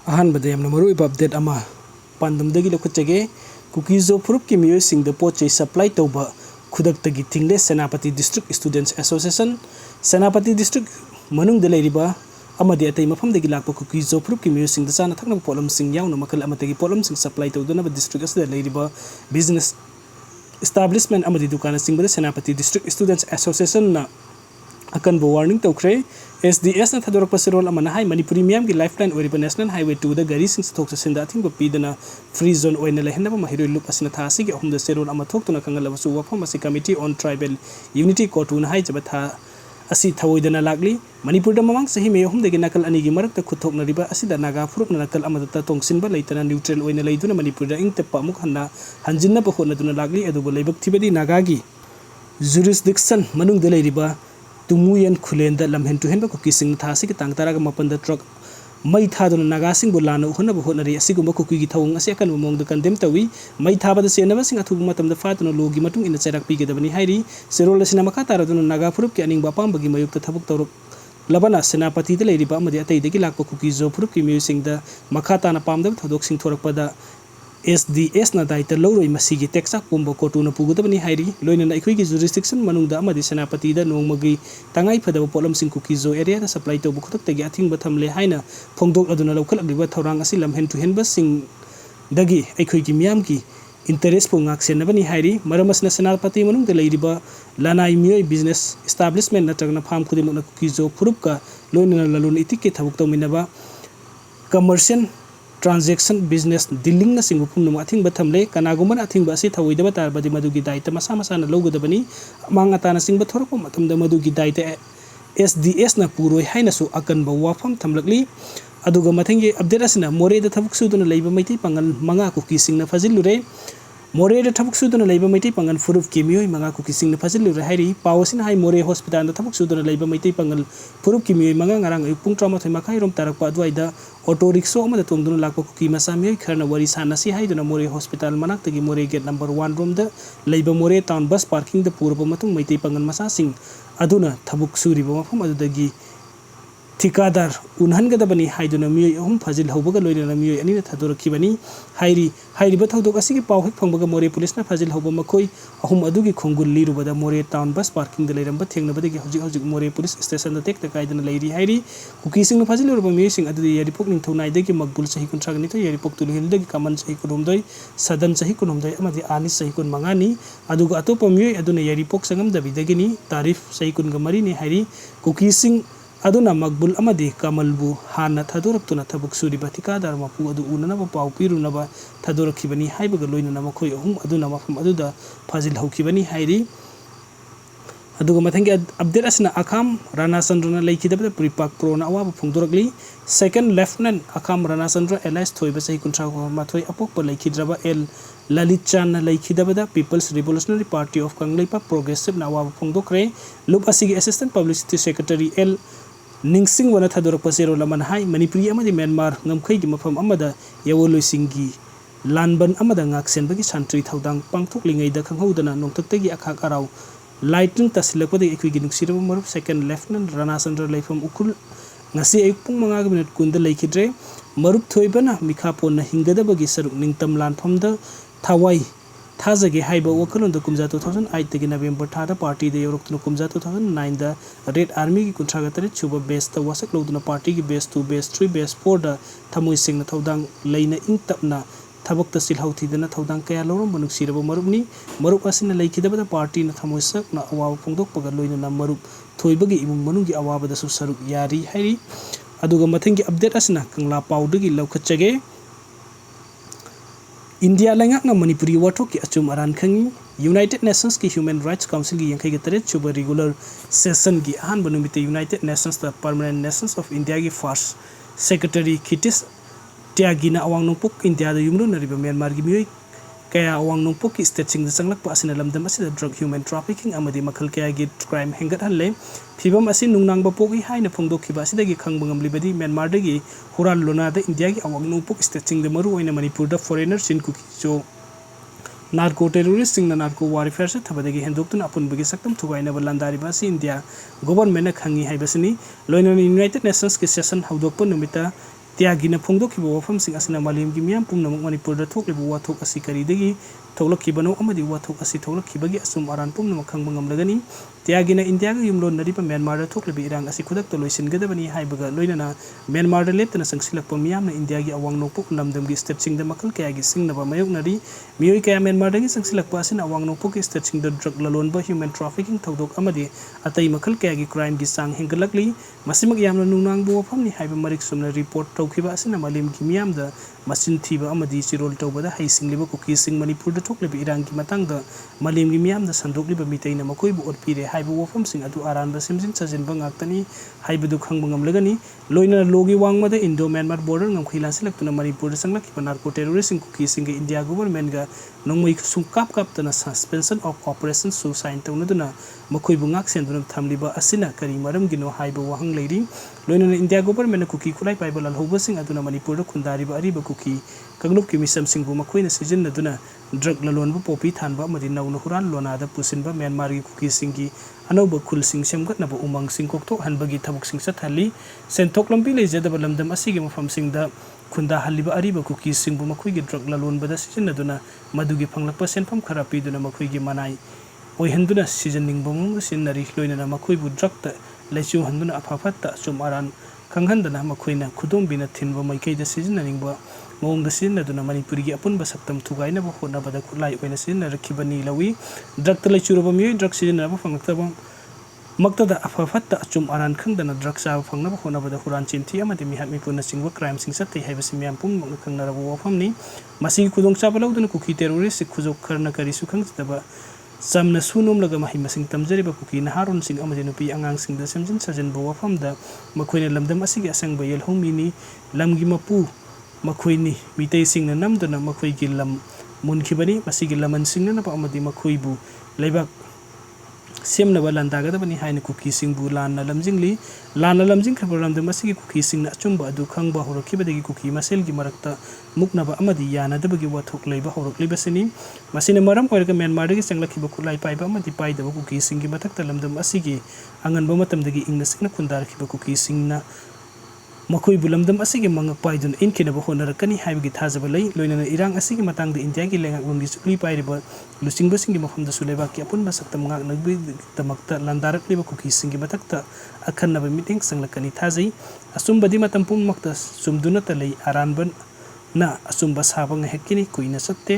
अहानबदे यamna maruiba update ama pandamdagi lokhachage Kukizo Furupki Meeoisingda pochei supply tauba Khudaktagi Thingle Senapati District Students Association Senapati District manungda leiriba amadi atai mafamdagi lakpa Kukizo Furupki Meeoisingda chana thakna polamsing yauna makal amatagi polamsing supply tauduna district asda leiriba business establishment amadi dukana singbada Senapati District Students Association na akan warning tawkhre SDS na thadorok pasirol amana hai manipuri miyam gi lifeline oriba national highway 2 da gari sing thok sa sinda thing pidana free zone oina lehenna ba mahiroi loop asina tha asigi ahum da serol ama thok tuna kangal basu wafam asi committee on tribal unity kotun hai jaba tha asi thawoidana lagli manipur da mamang sahi me ahum degi nakal ani gi marak ta khuthok na riba asi da naga furup na nakal amada ta tongsin ba leitana neutral oina leiduna manipur da ingte pa muk hanna hanjinna ba khona duna lagli adu ba leibak thibadi naga gi jurisdiction manung da leiriba Tumuyan Khulenda Lamhentu Henba Kukising Thasi Tangtaraga Mapanda truck Mai Thadon Nagasing Bulana Hona Honari Siguma Kuki Tong a second among the condemned Tawi Mai Taba the Senava Sing Atumatam the Fat and Logi Matum in the Serak Pika the Hairi Serola Sinamakata Naga Furup Canning Bapambagi Mayuk the Tabuk Labana Senapati the Lady Bama the Ate the Gilako Kukizo Furupki Meeoisingda Makata and Pamdam Tadoxing Torapada SDS na daita loroi masigi teksa pumbo kotuna pugutabani hairi loina na ikhui jurisdiction manungda amadi senapati da nongmagi tangai phadaba polam sing Kukizo area da supply to Khudaktagi athing bathamle haina phongdok aduna lokhal agriba thorang asi lamhen to henba sing dagi ikhui gi miyam gi interest po ngak senabani hairi maramasna senapati manungda leiriba lanai mioi business establishment na tagna farm khudi mona Kukizo Furupka loina lalun itike thabuk to minaba commercial transaction business dealing na singupum no athing bathamle kanaguman athing basi thawoidaba tarbadi madugi daita masa masa na logodabani mangata na singba thorko matamda madugi daita SDS na puroi haina su akan ba wafam thamlakli aduga mathengi update asina more da thabuk su duna leiba maiti pangal manga Kukising na fazilure more da thabuk su duna leiba maiti pangal Furupki Meeoi manga Kukising na fazilure hairi pawasin hai more hospital da thabuk su duna leiba maiti pangal Furupki Meeoi manga ngarang pung trauma thai makai rom tarakpa adwaida auto rickshaw amada tongduna lakpa Kuki masa Meeoi kharna wari sanasi haiduna more hospital manak tagi more gate number 1 room da leiba more town bus parking da purba matung maiti pangal masa sing aduna thabuk suriba mafam adudagi Tikadar unhangadabani haiduna Meeoi ahum fazil haubaga loina Meeoi ani thadorkibani hairi bathawdok asigi pawhek phangbaga more police na fazil hauba makoi ahum adugi khongul lirubada more town bus parking da leiramba thengnabadagi hojik more police station da tek takaidana leiri hairi Kukising na fazil ruba Meeoising adudi yaripok ning thonai dagi magbul sahi kuntragani to yaripok tulhil dagi kaman sahi kunumdoi sadan sahi kunumdoi amadi ani sahi kun mangani aduga atopa Meeoi aduna yaripok sangam dabidagini tarif sahi kun gamari ni hairi Kukising aduna magbul amadi kamalbu hana thadoraktuna thabuk suriba tikadar mapu adu unana ba pau piruna ba thadorakhibani haibaga loina na makhoi ahum aduna mafam aduda fazil haukibani hairi aduga mathangi update asna akham Rana Chandra leikidaba pripak pro na awa phungdorakli second lieutenant akham Rana Chandra Elias Thoiba sahi kuntra mathoi apok pa leikidraba el Lalit Chan leikidaba da People's Revolutionary Party of Kanglaipa Progressive na awa phungdokre lup asigi assistant publicity secretary L Ningsing wana thadorok pasero laman hai manipuri amadi Myanmar ngamkhai gi mafam amada yawoloisingi lanban amada ngaksen bagi santri thaudang pangthok lingai da khanghodana nongtaktagi akhak arau lighting tasilakpadi ekwi gi nuksiraba marup second lieutenant Rana Chandra leifam ukul ngasi ayuk pung manga minute kunda leikidre marup thoibana mikhapon na hingada bagi saruk ningtam lanfamda thawai Thazagi haiba wakalon da kumza 2008 tagi November thada party da yoroktuno kumza 2009 da Red Army gi kuntragatare chuba base ta wasak loduna party gi base 2 base 3 base 4 da thamoi singna thaudang leina ingtapna thabak ta silhauthi dana thaudang kaya lorom banuk siraba marupni marup asina leikidaba da party na thamoi sak na awaw phongdok paga loina na marup thoibagi imung manungi awaba da su saruk yari hairi aduga mathengi update asina kangla pawdagi laukhachage India langak na manipuri wathok ki achum aran khangi United Nations ki Human Rights Council gi yankai gatare chuba regular session gi ahan banumite United Nations the Permanent Nations of India gi first secretary Kitis Tiagina awang nongpok India da yumru nariba Myanmar gi Meeoi kaya awang nongpok ki state sing sanglak pa asina lamdam asida drug human trafficking amadi makhal kaya gi crime hengat halle phibam asin nungnang ba pogi haina phongdok khiba asida gi khangbangam libadi Myanmar da gi hural lona da India gi awang nongpok state sing da maru oina Manipur da foreigner sin Kukizo narco terrorist sing na narco warfare se thabadagi hendoktuna apun bagi saktam thugaina balandari basi India government na khangi haibasini loina United Nations ki session haudokpa numita त्यागीना फोंदोखिबा वफमसिंग असना मालेमगी मियाम पुंगनमक मणिपुरदा थोक्लिबा वाथोक असि करिदगी थोलखिबनो अमदि वाथोक असि थोलखिबगी assume Aran पुंगनमक खंगबा ngamlagani त्यागीना इंडियागा युमलोनरिबा म्यांमारदा थोक्लिबा इरांग असि खुदक्ता लोइसिनगदबनी हाइबगा लोइनना म्यांमारदा लेप्तना संगसिलकपा मियामना इंडियागी अवांग नोकपोक लमदमगी स्टेटसिंगदा मखल कयागी सिंगनबा मायोकनरि मियोइ कया म्यांमारदागी संगसिलकपा असिना अवांग नोकपोक स्टेटसिंगदा drug ललोनबा human trafficking थौदोक अमदि अतै मखल कयागी क्राइमगी चांग हेंगलकली मसिमक यामना नुंगनांगबो वफमनि हाइबा Marik Sumana report तौखिबा असना मालेमगी मियामदा मसिन थीबा अमदि Chirol तौबदा हाइसिंगलिबा कुकीसिंग मणिपुरदा थोक्लिबा इरांगी मतंगदा मालेमगी मियामदा संदोकलिबा मितैना मखोइबु ओटपिरे हाइबा वफमसिंग अदु आरानबा सिमजिन सजिनबा ngaktani हाइबदु खंगबा ngamlagani लोइना लोगी वांगमदा इंडो म्यांमार बॉर्डर ngमखै लासिलक्तुना मणिपुरदा संगलखिबा नार्को टेररिस्ट कुकीसिंग इंडिया गवर्नमेंट गा नोंमै सुंकाप कापतना सस्पेंशन ऑफ ऑपरेशन सु साइन तौनदुना मखोइबु ngaksenदुना थामलिबा असिना करी मरमगिनो हाइबा वाहंग लेरि लोइना इंडिया गवर्नमेंट कुकी खुलाई पाइबा लालहौबसिंग अदुना मणिपुरदा खुंदारिबा अरिबा कुकी कगलुप की मिसमसिंगबु मखोइना सिजिनदुना ड्रग ललोनबु पोपी थानबा अमदि नौना हुरान लोनादा पुसिनबा म्यांमार की कुकीसिंगी अनौबा खुलसिंग सेमगतनबा उमंगसिंग कोक्थोक हनबगी थबुकसिंग सथाली सेंथोक लंबी लेजदबा लमदम असिगे मफमसिंगदा खुंदा हलिबा अरिबा कुकीसिंगबु मखोइगी ड्रग ललोनबदा सिजिनदुना मदुगी फंगलकपा सेनफम खरा पीदुना मखोइगी मनाई ओइहंदुना सिजनिंगबा मंग सिनरी लोइना मखोइबु ड्रगता लेचु हंदुना अफाफत्ता चुम अरान खंगहंदना मखोइना खुदोंबिना थिनबा मैकैदा सिजनिंगबा मौंगदा सिजनदुना मणिपुरगी अपुनबा सक्तम थुगाइनबा होनबदा खुलाई ओइना सिजनरखिबनी लवी ड्रगता लेचुरबा मियोइ ड्रग सिजनबा फंगलक्तबा मक्तदा अफाफत्ता चुम अरान खंगदना ड्रग चाबा फंगनबा होनबदा हुरान चिंथी अमदि मिहात मिपुना सिंगबा क्राइम सिंग सत्तै हाइबसि मियाम पुंगमक खंगनरबा वफमनि मसिगी खुदोंचाबा लौदुना कुकी टेररिस्ट खुजोक खरना करिसु खंगदबा samna sunom laga mahi masing tamjariba kuki naharon sing amadi nupi angang sing da semjin sajen bo wafam da makhoina lamdam asigi asang bayel homini lamgi mapu makhoini mitei sing na namdana makhoi gi lam munkhibani masigi laman sing na pa amadi makhoi bu leibak semna balanda ga dabani haina kuki sing bu lan na lamjingli lan na lamjing khabar lamdam asigi kuki sing na achumba adu khangba horokibadagi kuki masel gi marakta muknaba amadi yana dabagi wathok leiba horokliba sini masina maram oiraga Myanmar dagi sanglakhiba khulai paiba amadi paidaba kuki sing gi mathakta lamdam asigi anganba matamdagi ingna singna khundarkhiba kuki sing na मखोई बुलमदम असिगे मंगक पाइदुन इनखेनब होनरकनी हाइबगी थाजब लई लोइना इरांग असिगे Matang India की लेंगक लुंगी सुली पाइरिबा लुसिंगबा सिंगी मफमदा सुलेबा की अपुनबा सक्तम ngak नगबि तमक्ता लंदारकलिबा cookie सिंगी मथक्ता अखन्नब meeting संगलकनी थाजै असुमबदि मतम पुमक्ता सुमदुना तलई आरानबन ना असुमबा साबंग हेक्किनी कुइना सत्ते